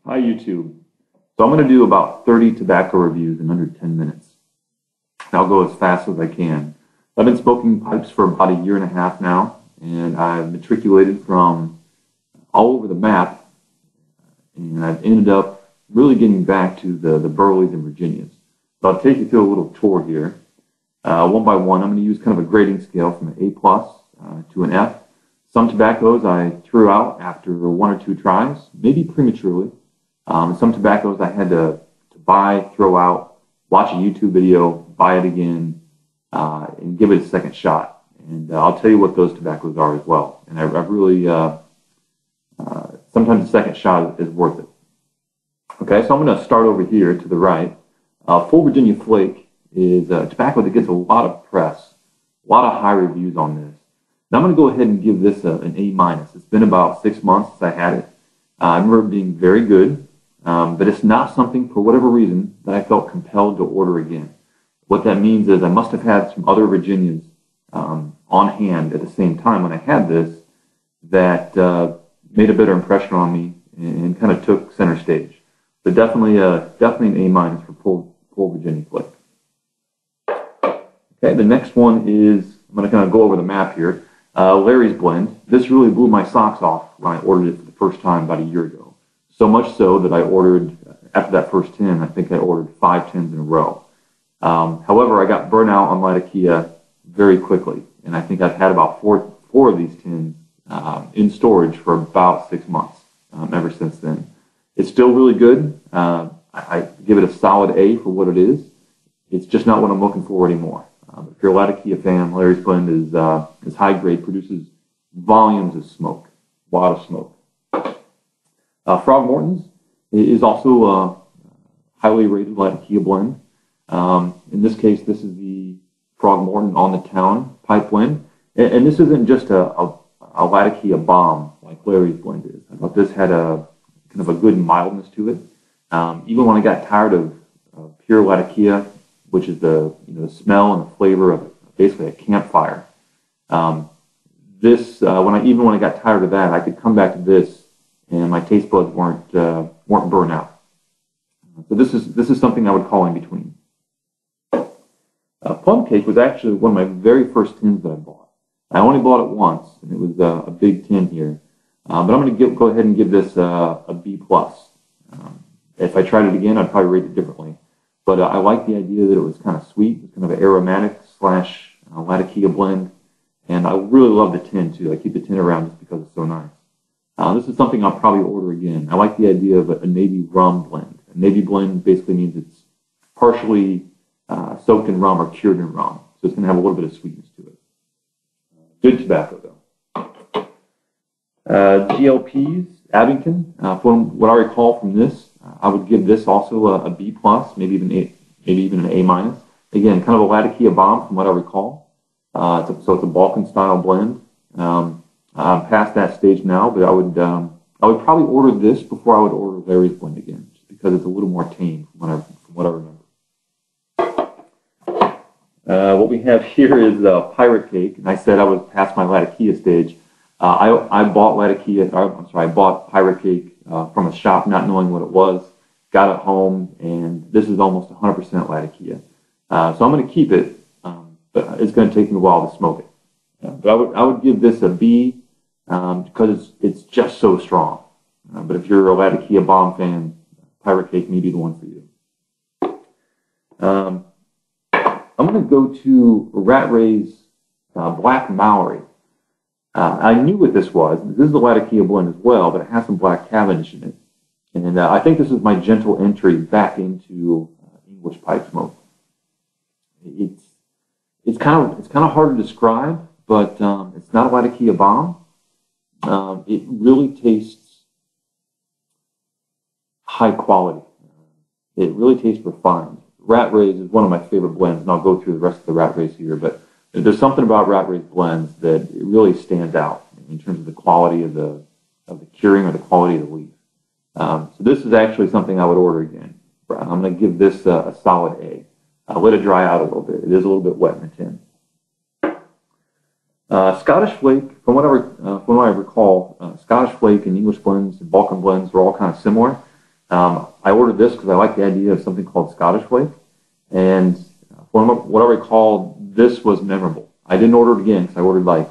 Hi YouTube. So I'm going to do about 30 tobacco reviews in under 10 minutes. I'll go as fast as I can. I've been smoking pipes for about a year and a half now, and I've matriculated from all over the map, and I've ended up really getting back to the Burleys and Virginias. So I'll take you through a little tour here. One by one, I'm going to use kind of a grading scale from an A plus to an F. Some tobaccos I threw out after one or two tries, maybe prematurely. Some tobaccos I had to buy, throw out, watch a YouTube video, buy it again, and give it a second shot. And I'll tell you what those tobaccos are as well. And I've really, sometimes the second shot is worth it. Okay, so I'm going to start over here to the right. Full Virginia Flake is a tobacco that gets a lot of press, a lot of high reviews on this. Now I'm going to go ahead and give this an A minus. It's been about 6 months since I had it. I remember it being very good. But it's not something, for whatever reason, that I felt compelled to order again. What that means is I must have had some other Virginias on hand at the same time when I had this that made a better impression on me and kind of took center stage. So definitely an A minus for full Virginia Flake. Okay, the next one is, I'm going to kind of go over the map here, Larry's Blend. This really blew my socks off when I ordered it for the first time about a year ago. So much so that I ordered, after that first 10, I think I ordered 5 10s in a row. However, I got burnt out on Latakia very quickly, and I think I've had about four of these 10s in storage for about 6 months ever since then. It's still really good. I give it a solid A for what it is. It's just not what I'm looking for anymore. If you're a Latakia fan, Larry's Blend is high grade, produces volumes of smoke, a lot of smoke. Frog Morton's is also a highly rated Latakia blend. In this case, this is the Frog Morton on the Town pipe blend. And this isn't just a Latakia bomb like Larry's Blend is. I thought this had a kind of a good mildness to it. Even when I got tired of pure Latakia, which is the smell and the flavor of basically a campfire, when I got tired of that, I could come back to this and my taste buds weren't burned out. So this is something I would call in between. Plum Cake was actually one of my very first tins that I bought. I only bought it once, and it was a big tin here. But I'm going to go ahead and give this a B plus. If I tried it again, I'd probably rate it differently. But I like the idea that it was kind of sweet, it was kind of an aromatic / Latakia blend, and I really love the tin too. I keep the tin around just because it's so nice. This is something I'll probably order again. I like the idea of a navy rum blend. A navy blend basically means it's partially soaked in rum or cured in rum. So it's going to have a little bit of sweetness to it. Good tobacco, though. GLP's Abington. From what I recall from this, I would give this also a B plus, maybe even an A minus. Again, kind of a Latakia bomb from what I recall. So it's a Balkan style blend. I'm past that stage now, but I would probably order this before I would order Larry's Blend again, just because it's a little more tame from what I remember. What we have here is Pirate Cake, and I said I was past my Latakia stage. I bought I bought Pirate Cake from a shop, not knowing what it was. Got it home, and this is almost 100% Latakia. So I'm going to keep it, but it's going to take me a while to smoke it. But I would give this a B. Because it's just so strong. But if you're a Latakia bomb fan, Pirate Cake may be the one for you. I'm going to go to Rat Ray's Black Maori. I knew what this was. This is a Latakia blend as well, but it has some Black Cavendish in it. And I think this is my gentle entry back into English pipe smoke. It's kind of hard to describe, but it's not a Latakia bomb. It really tastes high quality. It really tastes refined. Rat Ray's is one of my favorite blends, and I'll go through the rest of the Rat Ray's here, but there's something about Rat Ray's blends that it really stands out in terms of the quality of the curing or the quality of the leaf. So this is actually something I would order again. I'm going to give this a solid A. I'll let it dry out a little bit. It is a little bit wet in the tin. Scottish Flake, from what I recall, Scottish Flake and English blends and Balkan blends are all kind of similar. I ordered this because I like the idea of something called Scottish Flake, and from what I recall, this was memorable. I didn't order it again because I ordered like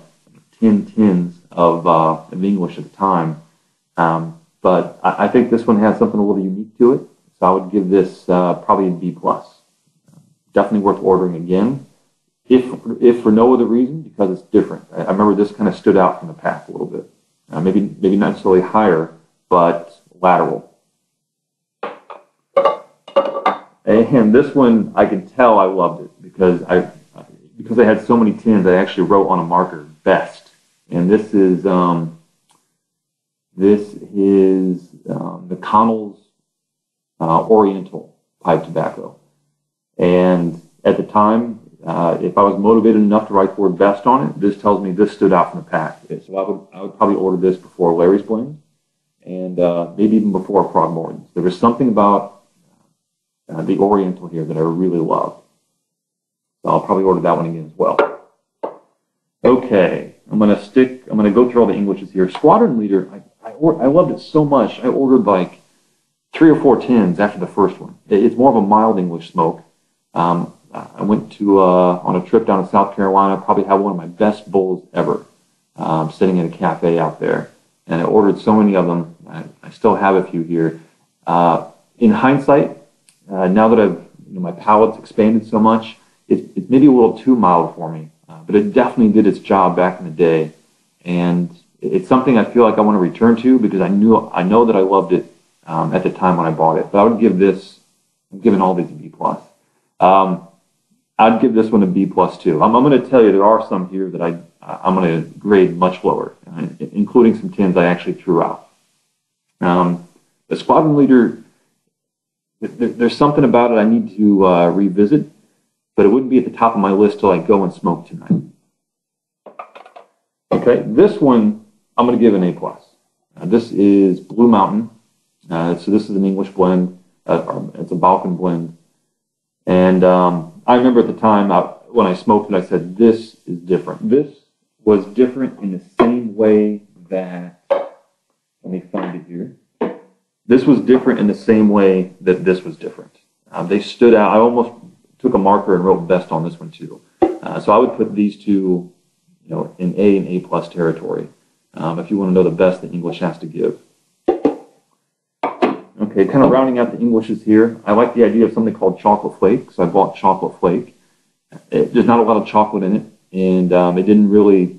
10 tins of English at the time, but I think this one has something a little unique to it, so I would give this probably a B+. Definitely worth ordering again, if for no other reason, because it's different. I remember this kind of stood out from the pack a little bit. Maybe not necessarily higher, but lateral. And this one, I can tell I loved it because I had so many tins. I actually wrote on a marker "best," and this is McConnell's Oriental pipe tobacco. And at the time, if I was motivated enough to write the word "best" on it, this tells me this stood out from the pack. So I would probably order this before Larry's Blend, and maybe even before Frogmorton's. There was something about the Oriental here that I really love. So I'll probably order that one again as well. Okay, I'm gonna go through all the Englishes here. Squadron Leader, I loved it so much. I ordered like 3 or 4 tins after the first one. It's more of a mild English smoke. I went to on a trip down to South Carolina. Probably had one of my best bowls ever, sitting in a cafe out there, and I ordered so many of them. I still have a few here. In hindsight, now that my palate's expanded so much, it's maybe a little too mild for me, but it definitely did its job back in the day, and it's something I feel like I want to return to because I know that I loved it at the time when I bought it. But I would give this, I'm giving all these a B+. I'd give this one a B+ too. I'm going to tell you there are some here that I'm going to grade much lower, including some tins I actually threw out. The Squadron Leader, there's something about it I need to revisit, but it wouldn't be at the top of my list till I go and smoke tonight. Okay, this one I'm going to give an A+. This is Blue Mountain. So this is an English blend. It's a Balkan blend. And I remember at the time when I smoked it, I said, this is different. This was different in the same way that, let me find it here. This was different in the same way that this was different. They stood out. I almost took a marker and wrote best on this one too. So I would put these two, in A and A+ territory. If you want to know the best that English has to give. Okay, kind of rounding out the Englishes here. I like the idea of something called Chocolate Flake, so I bought Chocolate Flake. There's not a lot of chocolate in it, and it didn't really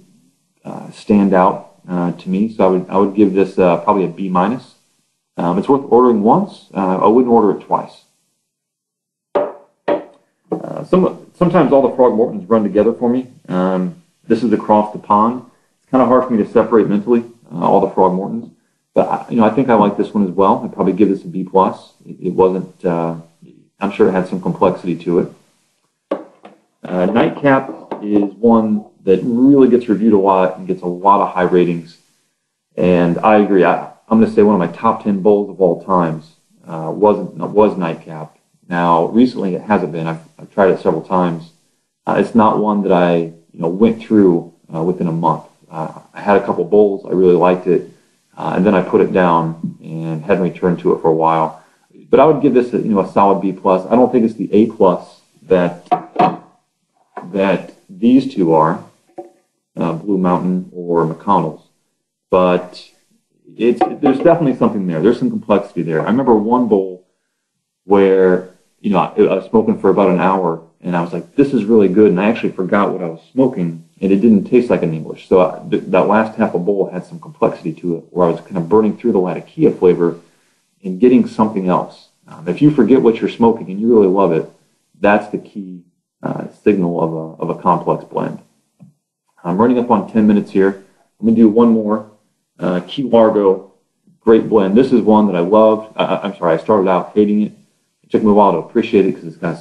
stand out to me. So I would give this probably a B-. It's worth ordering once. I wouldn't order it twice. Sometimes all the Frogmortons run together for me. This is across the pond. It's kind of hard for me to separate mentally all the Frogmortons, but I think I like this one as well. I'd probably give this a B+. It wasn't. I'm sure it had some complexity to it. Nightcap is one that really gets reviewed a lot and gets a lot of high ratings, and I agree. I'm going to say one of my top 10 bowls of all times was Nightcap. Now, recently it hasn't been. I've tried it several times. It's not one that I went through within a month. I had a couple bowls. I really liked it, and then I put it down and hadn't returned to it for a while. But I would give this a solid B+. I don't think it's the A+ that these two are, Blue Mountain or McConnell's, but there's definitely something there. There's some complexity there. I remember one bowl where I was smoking for about an hour, and I was like, this is really good, and I actually forgot what I was smoking, and it didn't taste like an English. So that last half a bowl had some complexity to it, where I was kind of burning through the Latakia flavor and getting something else. If you forget what you're smoking and you really love it, that's the key signal of a complex blend. I'm running up on 10 minutes here. I'm going to do one more. Key Largo, great blend. This is one that I loved. I'm sorry, I started out hating it. It took me a while to appreciate it because it's got a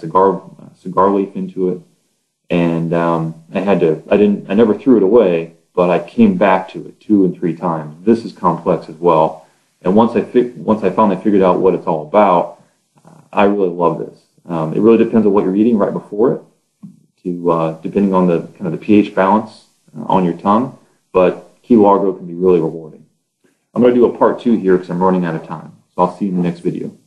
cigar leaf into it, and I never threw it away, but I came back to it 2 and 3 times. This is complex as well, and once I finally figured out what it's all about, I really love this. It really depends on what you're eating right before it, depending on the kind of the pH balance on your tongue, but Key Largo can be really rewarding. I'm going to do a part 2 here because I'm running out of time. So I'll see you in the next video.